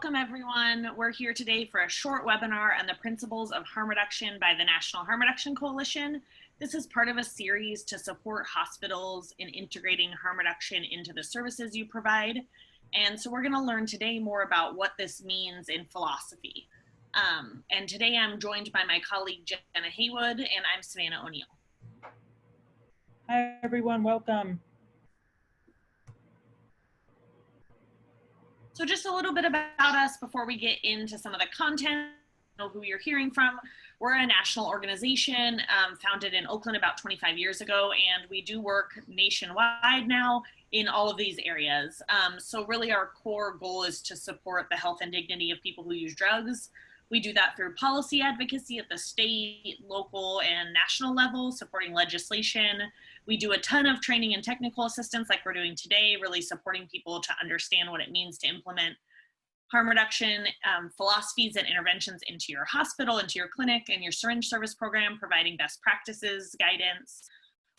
Welcome everyone. We're here today for a short webinar on the principles of harm reduction by the National Harm Reduction Coalition. This is part of a series to support hospitals in integrating harm reduction into the services you provide. And so we're going to learn today more about what this means in philosophy. And today I'm joined by my colleague Jenna Haywood, and I'm Savannah O'Neill. Hi everyone, welcome. So just a little bit about us before we get into some of the content, know who you're hearing from. We're a national organization founded in Oakland about 25 years ago, and we do work nationwide now in all of these areas. So really our core goal is to support the health and dignity of people who use drugs. We do that through policy advocacy at the state, local, and national level, supporting legislation. We do a ton of training and technical assistance like we're doing today, really supporting people to understand what it means to implement harm reduction philosophies and interventions into your hospital, into your clinic, and your syringe service program, providing best practices, guidance.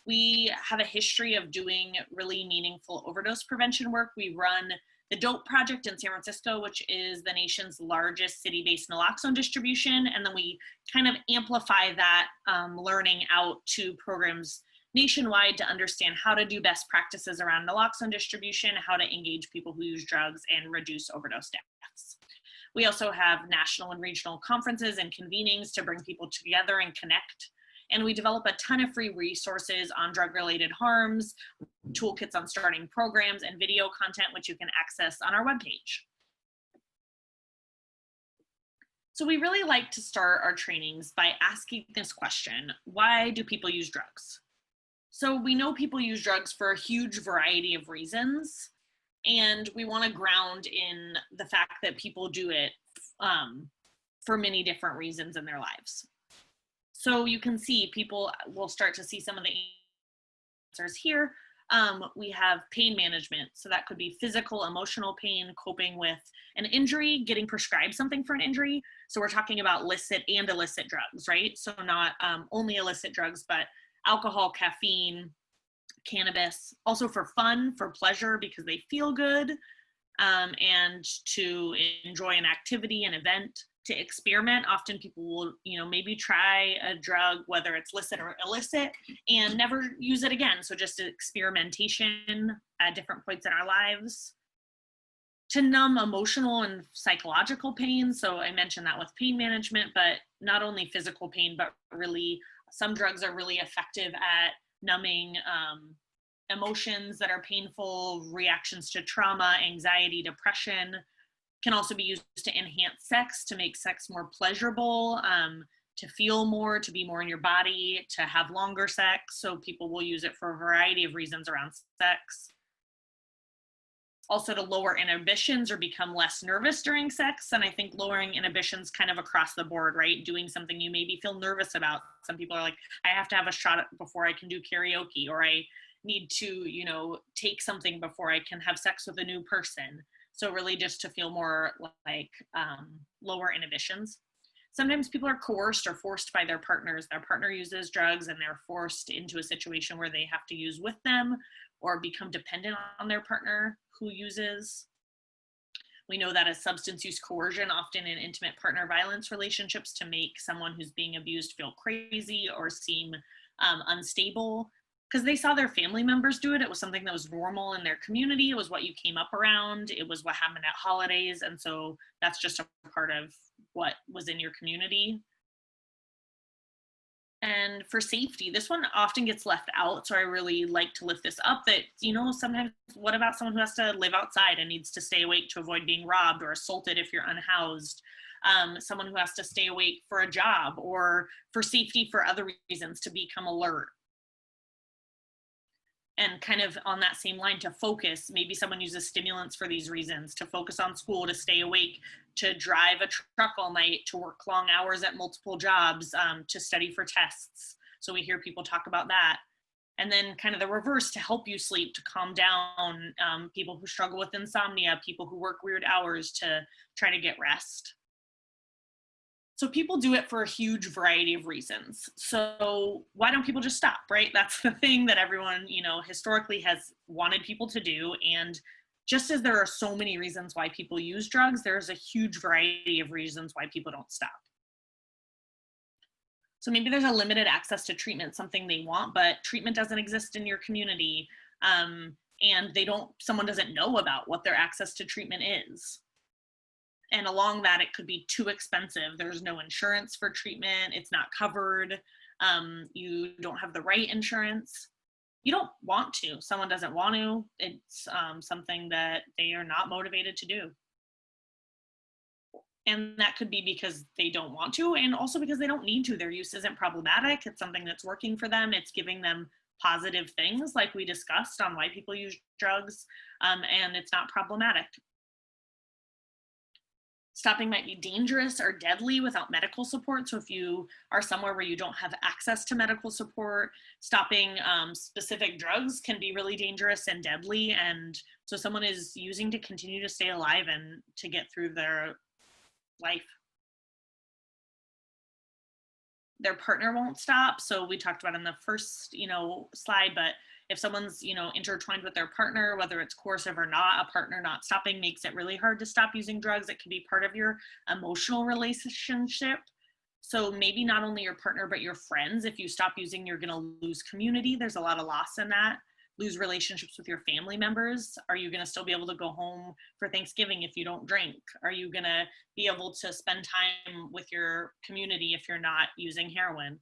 We have a history of doing really meaningful overdose prevention work. We run the DOPE project in San Francisco, which is the nation's largest city-based naloxone distribution. And then we kind of amplify that learning out to programs nationwide to understand how to do best practices around naloxone distribution, how to engage people who use drugs and reduce overdose deaths. We also have national and regional conferences and convenings to bring people together and connect. And we develop a ton of free resources on drug-related harms, toolkits on starting programs, and video content, which you can access on our webpage. So we really like to start our trainings by asking this question: why do people use drugs? So we know people use drugs for a huge variety of reasons, and we want to ground in the fact that people do it for many different reasons in their lives. So you can see, people will start to see some of the answers here. We have pain management. So that could be physical, emotional pain, coping with an injury, getting prescribed something for an injury. So we're talking about licit and illicit drugs, right? So not only illicit drugs, but alcohol, caffeine, cannabis. Also for fun, for pleasure, because they feel good, and to enjoy an activity, an event. To experiment, often people will, maybe try a drug, whether it's licit or illicit, and never use it again. So just experimentation at different points in our lives. To numb emotional and psychological pain. So I mentioned that with pain management, but not only physical pain, but really some drugs are really effective at numbing emotions that are painful, reactions to trauma, anxiety, depression. Can also be used to enhance sex, to make sex more pleasurable, to feel more, to be more in your body, to have longer sex. So people will use it for a variety of reasons around sex. Also to lower inhibitions or become less nervous during sex. And I think lowering inhibitions kind of across the board, right? Doing something you maybe feel nervous about. Some people are like, I have to have a shot before I can do karaoke, or I need to, take something before I can have sex with a new person. So really just to feel more like lower inhibitions. Sometimes people are coerced or forced by their partners. Their partner uses drugs and they're forced into a situation where they have to use with them or become dependent on their partner who uses. We know that as substance use coercion, often in intimate partner violence relationships, to make someone who's being abused feel crazy or seem unstable. Because they saw their family members do it. It was something that was normal in their community. It was what you came up around. It was what happened at holidays. And so that's just a part of what was in your community. And for safety, this one often gets left out. So I really like to lift this up that, sometimes what about someone who has to live outside and needs to stay awake to avoid being robbed or assaulted if you're unhoused? Someone who has to stay awake for a job or for safety for other reasons, to become alert. And kind of on that same line, to focus, maybe someone uses stimulants for these reasons, to focus on school, to stay awake, to drive a truck all night, to work long hours at multiple jobs, to study for tests. So we hear people talk about that. And then kind of the reverse, to help you sleep, to calm down, people who struggle with insomnia, people who work weird hours to try to get rest. So people do it for a huge variety of reasons. So why don't people just stop, right? That's the thing that everyone, historically has wanted people to do. And just as there are so many reasons why people use drugs, there's a huge variety of reasons why people don't stop. So maybe there's a limited access to treatment, something they want, but treatment doesn't exist in your community. And someone doesn't know about what their access to treatment is. And along that, it could be too expensive. There's no insurance for treatment. It's not covered. You don't have the right insurance. You don't want to. Someone doesn't want to. It's something that they are not motivated to do. And that could be because they don't want to, and also because they don't need to. Their use isn't problematic. It's something that's working for them. It's giving them positive things like we discussed on why people use drugs, and it's not problematic. Stopping might be dangerous or deadly without medical support. So if you are somewhere where you don't have access to medical support, stopping specific drugs can be really dangerous and deadly. And so someone is using to continue to stay alive and to get through their life. Their partner won't stop. So we talked about in the first, slide, but if someone's, intertwined with their partner, whether it's coercive or not, a partner not stopping makes it really hard to stop using drugs. It can be part of your emotional relationship. So maybe not only your partner, but your friends. If you stop using, you're going to lose community. There's a lot of loss in that. Lose relationships with your family members. Are you going to still be able to go home for Thanksgiving if you don't drink? Are you going to be able to spend time with your community if you're not using heroin?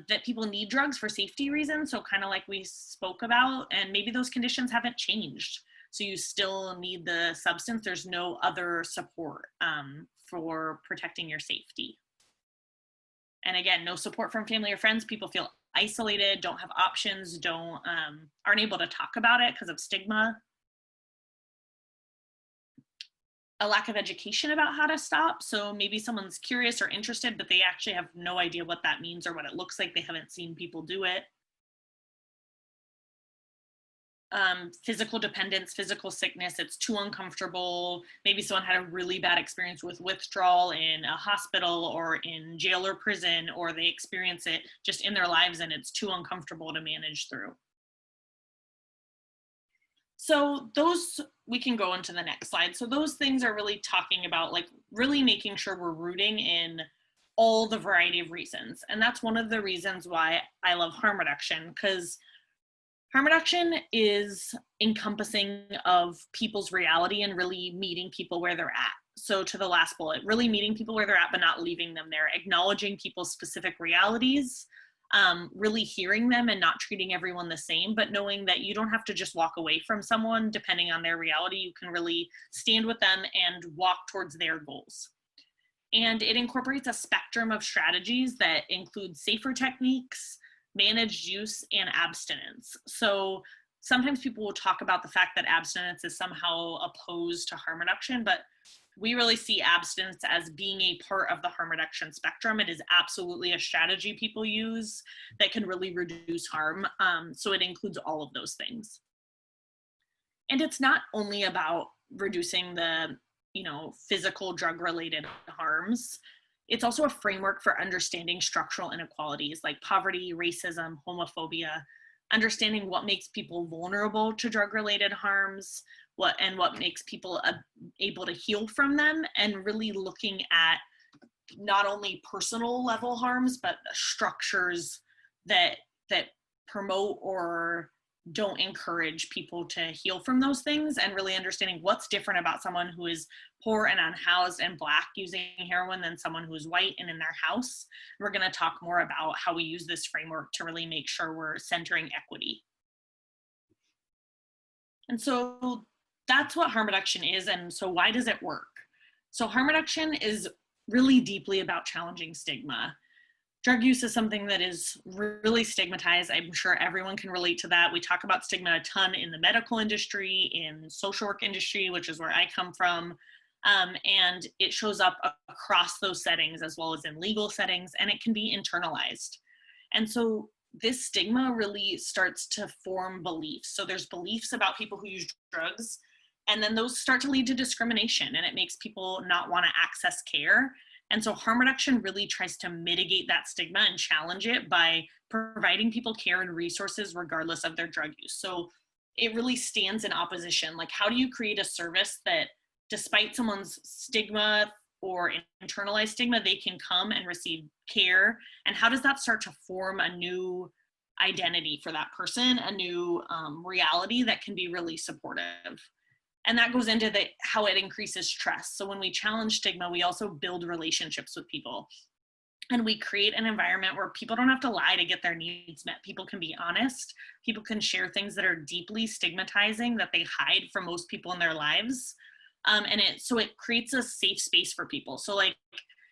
That people need drugs for safety reasons, so kind of like we spoke about, and maybe those conditions haven't changed. So you still need the substance. There's no other support for protecting your safety. And again, no support from family or friends. People feel isolated, don't have options, aren't able to talk about it because of stigma. A lack of education about how to stop. So maybe someone's curious or interested, but they actually have no idea what that means or what it looks like. They haven't seen people do it. Physical dependence, physical sickness, it's too uncomfortable. Maybe someone had a really bad experience with withdrawal in a hospital or in jail or prison, or they experience it just in their lives and it's too uncomfortable to manage through. So those, we can go into the next slide. So those things are really talking about like really making sure we're rooting in all the variety of reasons. And that's one of the reasons why I love harm reduction, because harm reduction is encompassing of people's reality and really meeting people where they're at. So to the last bullet, really meeting people where they're at, but not leaving them there, acknowledging people's specific realities, really hearing them and not treating everyone the same, but knowing that you don't have to just walk away from someone depending on their reality. You can really stand with them and walk towards their goals. And it incorporates a spectrum of strategies that include safer techniques, managed use, and abstinence. So sometimes people will talk about the fact that abstinence is somehow opposed to harm reduction, but we really see abstinence as being a part of the harm reduction spectrum. It is absolutely a strategy people use that can really reduce harm. So it includes all of those things. And it's not only about reducing the, physical drug-related harms. It's also a framework for understanding structural inequalities like poverty, racism, homophobia, understanding what makes people vulnerable to drug-related harms, what makes people able to heal from them, and really looking at not only personal level harms, but structures that promote or don't encourage people to heal from those things, and really understanding what's different about someone who is poor and unhoused and Black using heroin than someone who is white and in their house. We're going to talk more about how we use this framework to really make sure we're centering equity. And so that's what harm reduction is. And so why does it work? So harm reduction is really deeply about challenging stigma. Drug use is something that is really stigmatized. I'm sure everyone can relate to that. We talk about stigma a ton in the medical industry, in social work industry, which is where I come from. And it shows up across those settings as well as in legal settings, and it can be internalized. And so this stigma really starts to form beliefs. So there's beliefs about people who use drugs, and then those start to lead to discrimination, and it makes people not want to access care. And so harm reduction really tries to mitigate that stigma and challenge it by providing people care and resources regardless of their drug use. So it really stands in opposition. Like, how do you create a service that, despite someone's stigma or internalized stigma, they can come and receive care? And how does that start to form a new identity for that person, a new reality that can be really supportive? And that goes into how it increases trust. So when we challenge stigma, we also build relationships with people. And we create an environment where people don't have to lie to get their needs met. People can be honest. People can share things that are deeply stigmatizing that they hide from most people in their lives. So it creates a safe space for people. So like,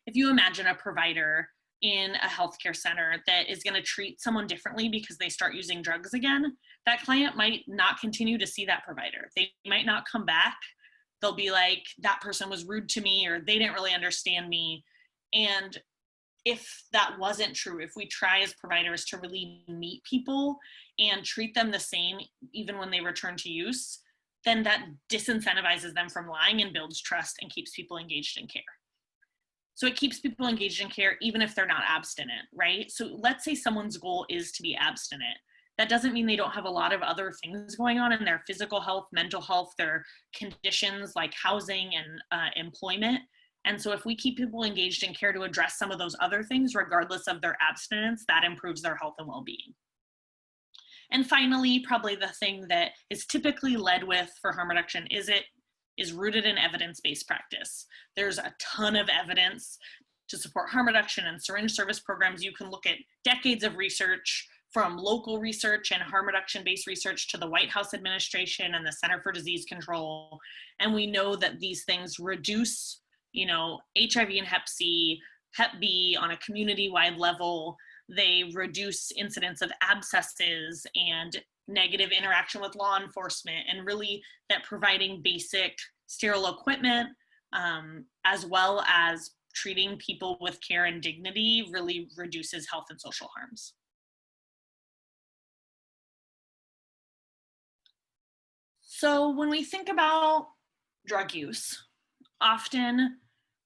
if you imagine a provider in a healthcare center that is going to treat someone differently because they start using drugs again, that client might not continue to see that provider. They might not come back. They'll be like, that person was rude to me, or they didn't really understand me. And if that wasn't true, if we try as providers to really meet people and treat them the same even when they return to use, then that disincentivizes them from lying and builds trust and keeps people engaged in care. So it keeps people engaged in care even if they're not abstinent, right? So let's say someone's goal is to be abstinent. That doesn't mean they don't have a lot of other things going on in their physical health, mental health, their conditions like housing and employment. And so if we keep people engaged in care to address some of those other things, regardless of their abstinence, that improves their health and well-being. And finally, probably the thing that is typically led with for harm reduction is rooted in evidence-based practice. There's a ton of evidence to support harm reduction and syringe service programs. You can look at decades of research, from local research and harm reduction-based research to the White House administration and the Center for Disease Control. And we know that these things reduce, HIV and Hep C, Hep B on a community-wide level. They reduce incidence of abscesses and negative interaction with law enforcement, and really that providing basic sterile equipment, as well as treating people with care and dignity, really reduces health and social harms. So when we think about drug use, often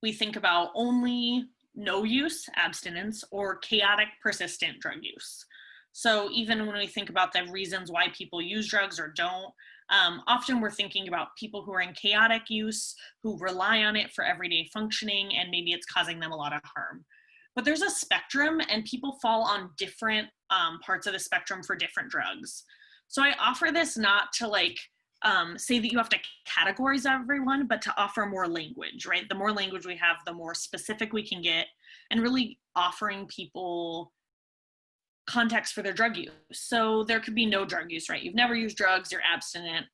we think about only no use, abstinence, or chaotic, persistent drug use. So even when we think about the reasons why people use drugs or don't, often we're thinking about people who are in chaotic use, who rely on it for everyday functioning, and maybe it's causing them a lot of harm. But there's a spectrum, and people fall on different parts of the spectrum for different drugs. So I offer this not to say that you have to categorize everyone, but to offer more language, right? The more language we have, the more specific we can get, and really offering people context for their drug use. So there could be no drug use, right? You've never used drugs, you're abstinent.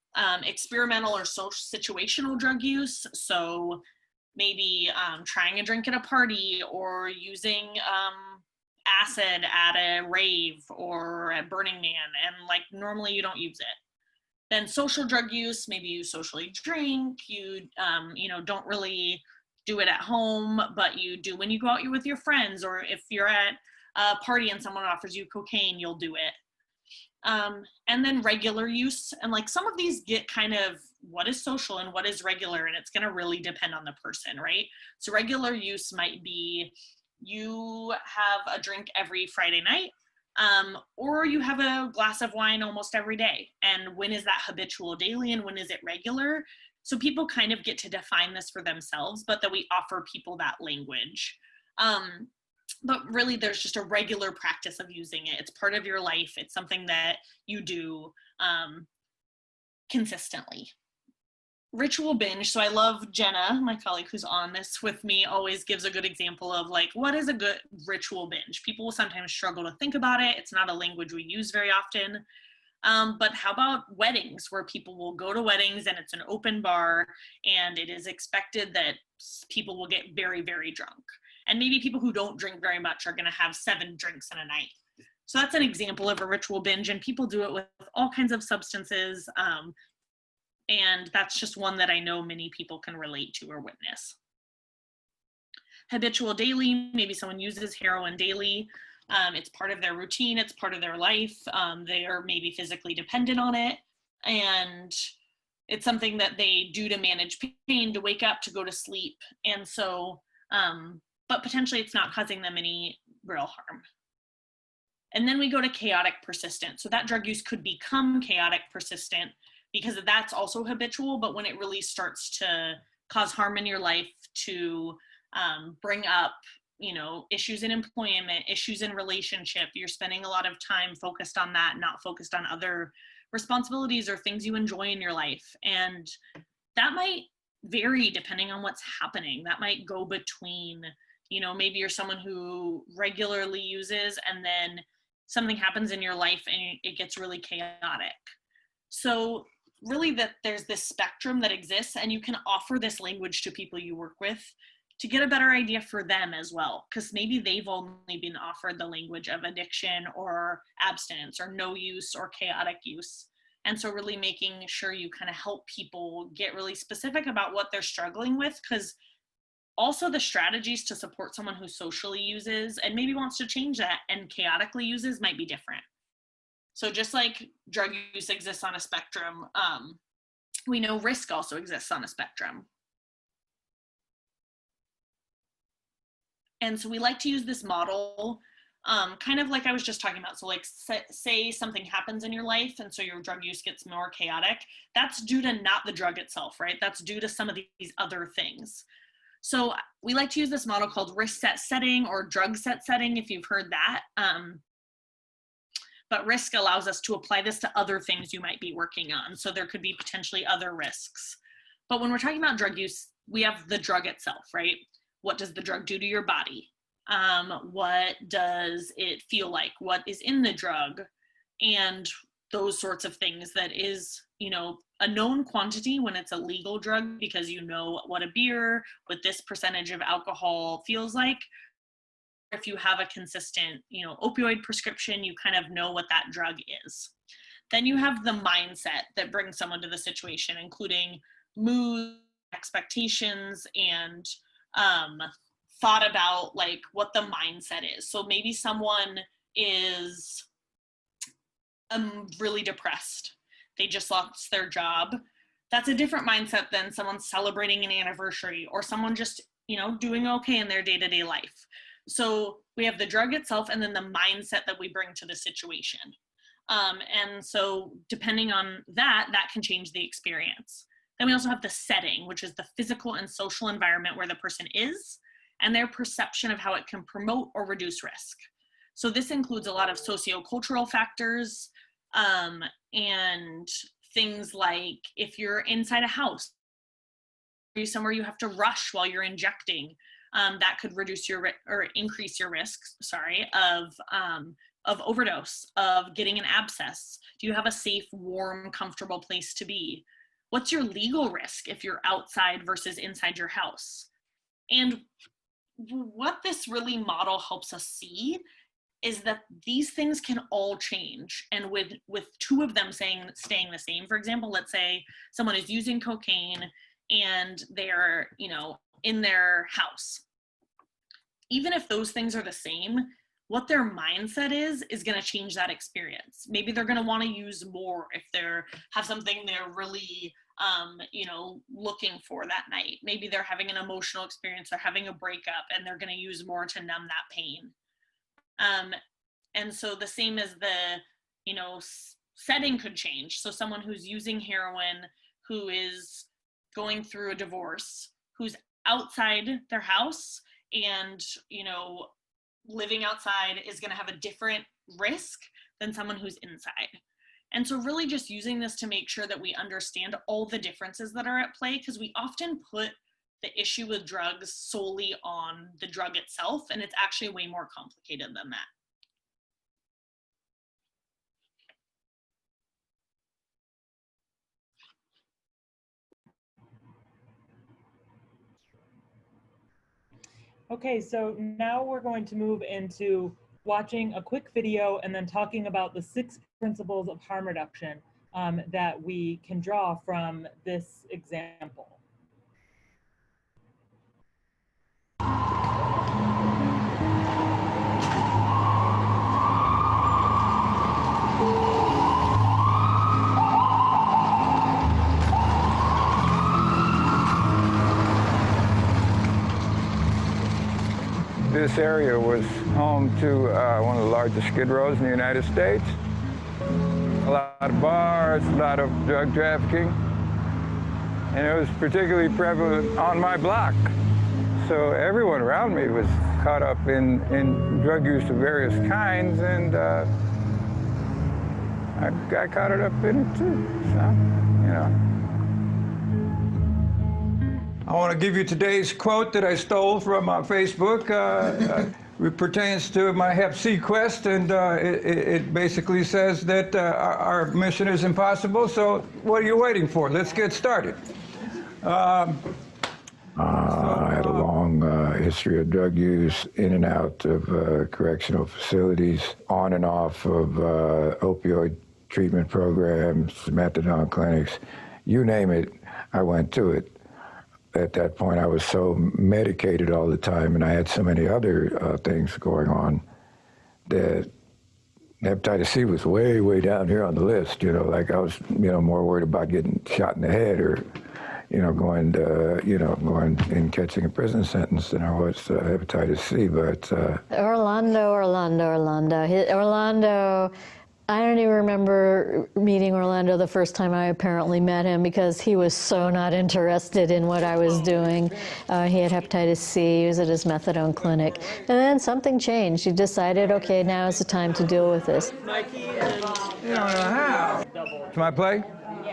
Experimental or social situational drug use. So maybe trying a drink at a party, or using acid at a rave or at Burning Man, and normally you don't use it. Then social drug use, maybe you socially drink, you don't really do it at home, but you do when you go out with your friends, or if you're at a party and someone offers you cocaine, you'll do it. And then regular use, and some of these get kind of what is social and what is regular, and it's going to really depend on the person, right? So regular use might be you have a drink every Friday night, or you have a glass of wine almost every day. And when is that habitual daily, and when is it regular? So people kind of get to define this for themselves, but that we offer people that language. But really there's just a regular practice of using it. It's part of your life. It's something that you do consistently. Ritual binge. So I love Jenna, my colleague who's on this with me, always gives a good example of what is a good ritual binge. People will sometimes struggle to think about it. It's not a language we use very often. But how about weddings, where people will go to weddings and it's an open bar, and it is expected that people will get very, very drunk. And maybe people who don't drink very much are going to have 7 drinks in a night. So that's an example of a ritual binge, and people do it with all kinds of substances. And that's just one that I know many people can relate to or witness. Habitual daily, maybe someone uses heroin daily. It's part of their routine, it's part of their life. They are maybe physically dependent on it, and it's something that they do to manage pain, to wake up, to go to sleep. And so, but potentially it's not causing them any real harm. And then we go to chaotic persistent. So that drug use could become chaotic persistent because that's also habitual, but when it really starts to cause harm in your life, to bring up, issues in employment, issues in relationship, you're spending a lot of time focused on that, not focused on other responsibilities or things you enjoy in your life. And that might vary depending on what's happening. That might go between, maybe you're someone who regularly uses and then something happens in your life and it gets really chaotic. So really that there's this spectrum that exists, and you can offer this language to people you work with to get a better idea for them as well, because maybe they've only been offered the language of addiction or abstinence or no use or chaotic use. And so really making sure you kind of help people get really specific about what they're struggling with, because also the strategies to support someone who socially uses and maybe wants to change that and chaotically uses might be different. So just like drug use exists on a spectrum, we know risk also exists on a spectrum. And so we like to use this model, kind of like I was just talking about. So like say something happens in your life and so your drug use gets more chaotic. That's due to not the drug itself, right? That's due to some of these other things. So we like to use this model called risk set setting or drug set setting, if you've heard that. But risk allows us to apply this to other things you might be working on. So there could be potentially other risks. But when we're talking about drug use, we have the drug itself, right? What does the drug do to your body? What does it feel like? What is in the drug? And those sorts of things that is, a known quantity when it's a legal drug, because you know what a beer with this percentage of alcohol feels like. If you have a consistent, opioid prescription, you kind of know what that drug is. Then you have the mindset that brings someone to the situation, including mood, expectations, and thought about like what the mindset is. So maybe someone is really depressed. They just lost their job. That's a different mindset than someone celebrating an anniversary or someone just, doing okay in their day-to-day life. So we have the drug itself and then the mindset that we bring to the situation. And so depending on that can change the experience. Then we also have the setting, which is the physical and social environment where the person is and their perception of how it can promote or reduce risk. So this includes a lot of sociocultural factors and things like if you're inside a house, somewhere you have to rush while you're injecting, that could reduce or increase your risk, of overdose, of getting an abscess. Do you have a safe, warm, comfortable place to be? What's your legal risk if you're outside versus inside your house? And what this really model helps us see is that these things can all change. And with two of them staying the same, for example, let's say someone is using cocaine and they're, in their house. Even if those things are the same, what their mindset is going to change that experience. Maybe they're going to want to use more if they have something they're really, looking for that night. Maybe they're having an emotional experience, they're having a breakup, and they're going to use more to numb that pain. And so the same as the, setting could change. So someone who's using heroin, who is going through a divorce, who's outside their house and, living outside is going to have a different risk than someone who's inside. And so really just using this to make sure that we understand all the differences that are at play, because we often put the issue with drugs solely on the drug itself, and it's actually way more complicated than that. Okay, so now we're going to move into watching a quick video and then talking about the 6 principles of harm reduction that we can draw from this example. This area was home to one of the largest skid rows in the United States. A lot of bars, a lot of drug trafficking, and it was particularly prevalent on my block. So everyone around me was caught up in drug use of various kinds, and I got caught up in it too, so, you know. I want to give you today's quote that I stole from Facebook. It pertains to my Hep C quest, and it basically says that our mission is impossible, so what are you waiting for? Let's get started. I had a long history of drug use, in and out of correctional facilities, on and off of opioid treatment programs, methadone clinics, you name it, I went to it. At that point, I was so medicated all the time, and I had so many other things going on that hepatitis C was way, way down here on the list. You know, like I was, you know, more worried about getting shot in the head or, you know, going and catching a prison sentence than I was hepatitis C. But Orlando. I don't even remember meeting Orlando the first time I apparently met him, because he was so not interested in what I was doing. He had hepatitis C, he was at his methadone clinic. And then something changed. He decided, okay, now is the time to deal with this. Mikey and... you don't know how. Can I play?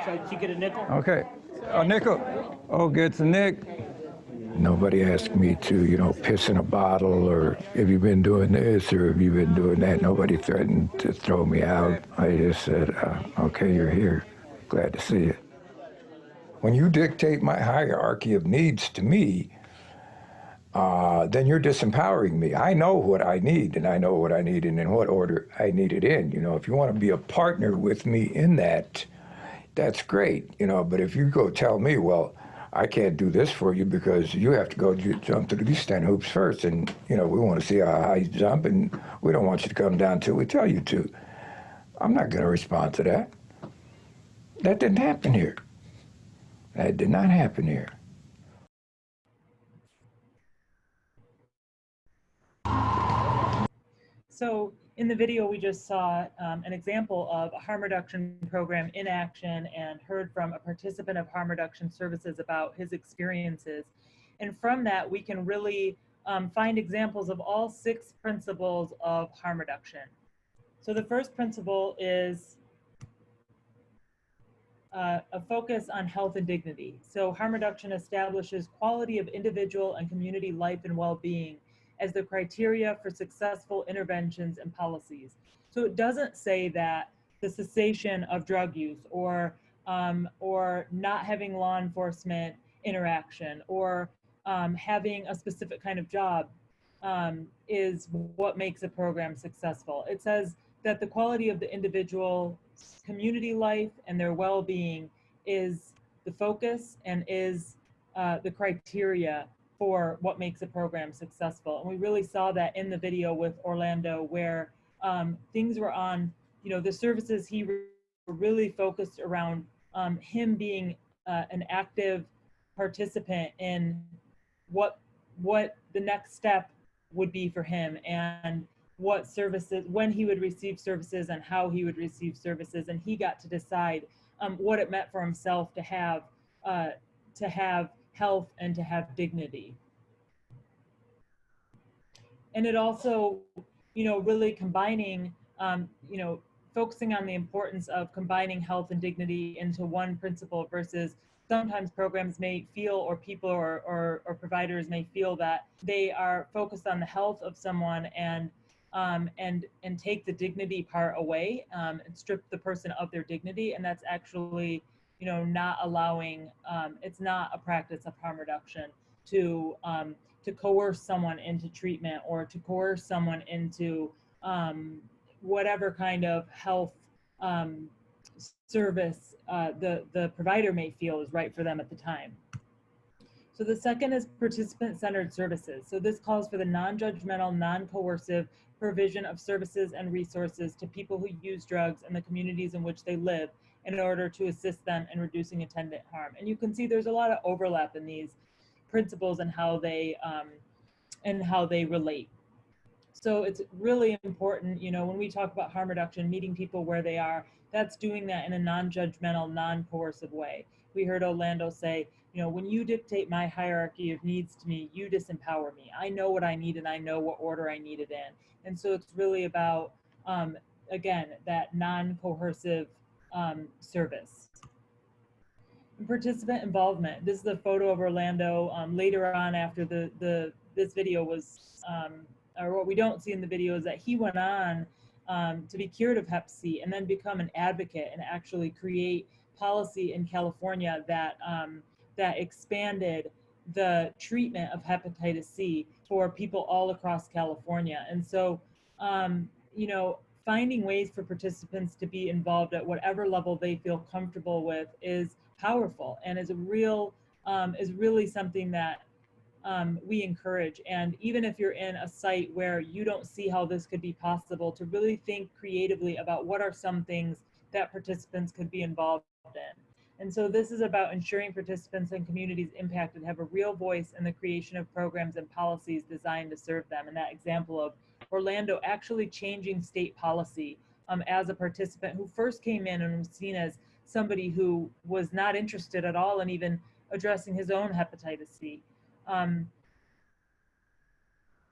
So did you get a nickel? Okay. A nickel. Oh, gets a nick. Nobody asked me to, you know, piss in a bottle or have you been doing this or have you been doing that. Nobody threatened to throw me out. I just said, okay, you're here. Glad to see you. When you dictate my hierarchy of needs to me, then you're disempowering me. I know what I need, and I know what I need and in what order I need it in. You know, if you want to be a partner with me in that, that's great, you know, but if you go tell me, well, I can't do this for you because you have to go jump through these 10 hoops first, and, you know, we want to see how high you jump, and we don't want you to come down till we tell you to. I'm not going to respond to that. That didn't happen here. That did not happen here. So in the video, we just saw an example of a harm reduction program in action and heard from a participant of harm reduction services about his experiences. And from that, we can really find examples of all 6 principles of harm reduction. So the first principle is a focus on health and dignity. So harm reduction establishes quality of individual and community life and well-being as the criteria for successful interventions and policies. So it doesn't say that the cessation of drug use or not having law enforcement interaction or having a specific kind of job is what makes a program successful. It says that the quality of the individual community life and their well-being is the focus and is the criteria for what makes a program successful. And we really saw that in the video with Orlando, where things were on, you know, the services he were really focused around him being an active participant in what the next step would be for him, and what services, when he would receive services and how he would receive services. And he got to decide what it meant for himself to have health and to have dignity. And it also, you know, really combining, you know, focusing on the importance of combining health and dignity into one principle versus sometimes programs may feel, or people or providers may feel that they are focused on the health of someone and take the dignity part away and strip the person of their dignity. And that's actually, you know, not allowing, it's not a practice of harm reduction to coerce someone into treatment or to coerce someone into whatever kind of health service the provider may feel is right for them at the time. So the second is participant-centered services. So this calls for the non-judgmental, non-coercive provision of services and resources to people who use drugs and the communities in which they live in order to assist them in reducing attendant harm. And you can see there's a lot of overlap in these principles and how they relate. So it's really important, you know, when we talk about harm reduction, meeting people where they are, that's doing that in a non-judgmental, non-coercive way. We heard Orlando say, you know, when you dictate my hierarchy of needs to me, you disempower me. I know what I need and I know what order I need it in. And so it's really about, again, that non-coercive service. And participant involvement. This is a photo of Orlando later on after this video was, or what we don't see in the video is that he went on to be cured of Hep C and then become an advocate and actually create policy in California that that expanded the treatment of hepatitis C for people all across California. And so, you know, finding ways for participants to be involved at whatever level they feel comfortable with is powerful and is really something that we encourage. And even if you're in a site where you don't see how this could be possible, to really think creatively about what are some things that participants could be involved in. And so this is about ensuring participants and communities impacted have a real voice in the creation of programs and policies designed to serve them. And that example of Orlando actually changing state policy as a participant who first came in and was seen as somebody who was not interested at all in even addressing his own hepatitis C.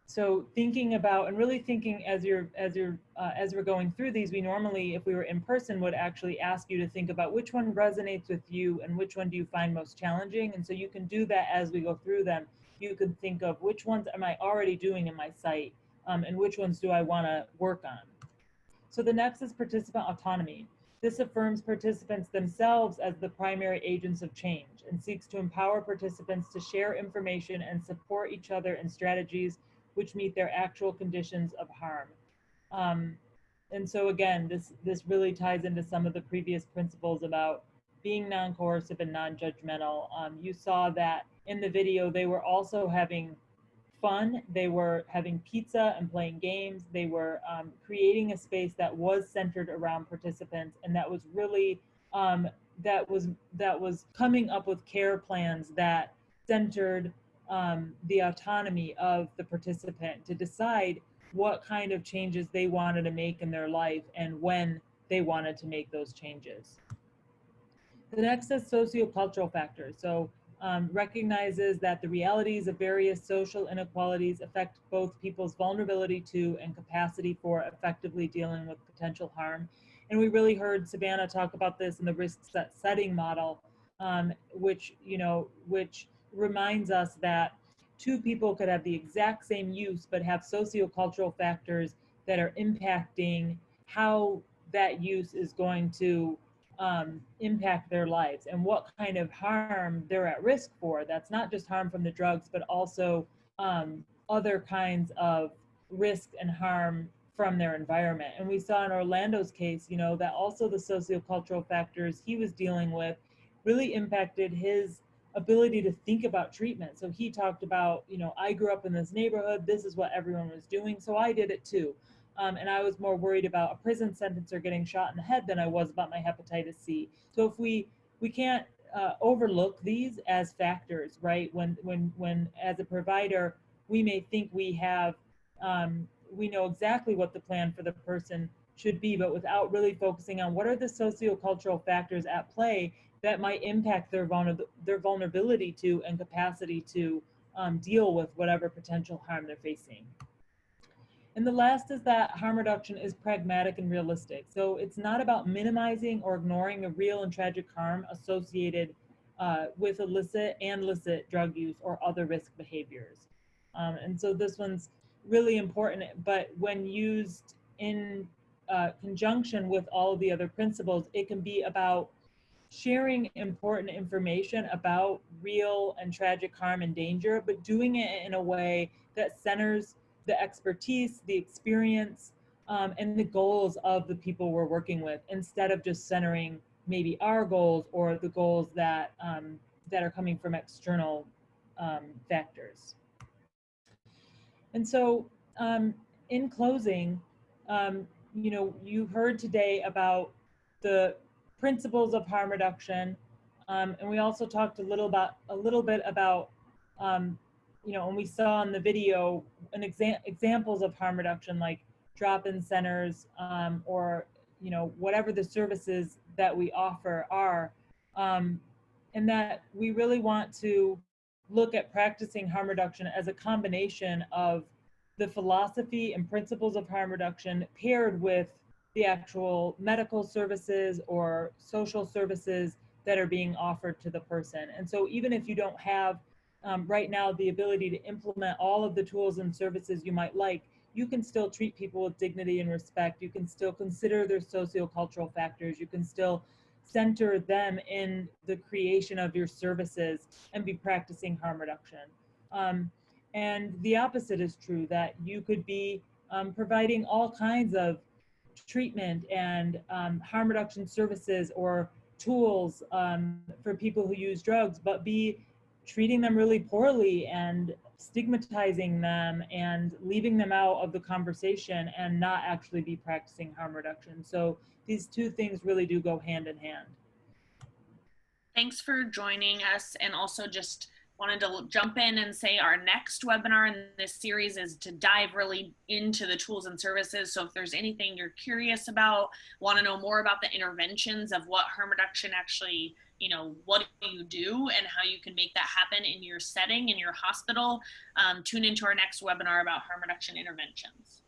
So thinking about and really thinking as we're going through these, we normally, if we were in person, would actually ask you to think about which one resonates with you and which one do you find most challenging. And so you can do that as we go through them. You can think of which ones am I already doing in my site, and which ones do I want to work on. So the next is participant autonomy. This affirms participants themselves as the primary agents of change and seeks to empower participants to share information and support each other in strategies which meet their actual conditions of harm. And so again, this really ties into some of the previous principles about being non-coercive and non-judgmental. You saw that in the video, they were also having fun. They were having pizza and playing games. They were creating a space that was centered around participants, and that was really that was coming up with care plans that centered the autonomy of the participant to decide what kind of changes they wanted to make in their life and when they wanted to make those changes. The next is sociocultural factors. So recognizes that the realities of various social inequalities affect both people's vulnerability to and capacity for effectively dealing with potential harm. And we really heard Savannah talk about this in the risk setting model, which reminds us that two people could have the exact same use but have sociocultural factors that are impacting how that use is going to impact their lives and what kind of harm they're at risk for. That's not just harm from the drugs, but also other kinds of risk and harm from their environment. And we saw in Orlando's case, you know, that also the sociocultural factors he was dealing with really impacted his ability to think about treatment. So he talked about, you know, I grew up in this neighborhood, this is what everyone was doing, so I did it too. And I was more worried about a prison sentence or getting shot in the head than I was about my hepatitis C. So if we can't overlook these as factors, right? When as a provider, we may think we have, we know exactly what the plan for the person should be, but without really focusing on what are the sociocultural factors at play that might impact their vulnerability to and capacity to deal with whatever potential harm they're facing. And the last is that harm reduction is pragmatic and realistic. So it's not about minimizing or ignoring the real and tragic harm associated with illicit and licit drug use or other risk behaviors. And so this one's really important, but when used in conjunction with all of the other principles, it can be about sharing important information about real and tragic harm and danger, but doing it in a way that centers the expertise, the experience, and the goals of the people we're working with, instead of just centering maybe our goals or the goals that that are coming from external factors. And so, in closing, you know, you heard today about the principles of harm reduction, and we also talked a little bit about you know, and we saw in the video examples of harm reduction, like drop-in centers, or, you know, whatever the services that we offer are, and that we really want to look at practicing harm reduction as a combination of the philosophy and principles of harm reduction paired with the actual medical services or social services that are being offered to the person. And so even if you don't have right now the ability to implement all of the tools and services you might like, you can still treat people with dignity and respect. You can still consider their sociocultural factors. You can still center them in the creation of your services and be practicing harm reduction. And the opposite is true, that you could be providing all kinds of treatment and harm reduction services or tools for people who use drugs, but be treating them really poorly and stigmatizing them and leaving them out of the conversation and not actually be practicing harm reduction. So these two things really do go hand in hand. Thanks for joining us, and also just wanted to jump in and say our next webinar in this series is to dive really into the tools and services. So if there's anything you're curious about, want to know more about the interventions of what harm reduction actually, you know, what do you do and how you can make that happen in your setting, in your hospital, tune into our next webinar about harm reduction interventions.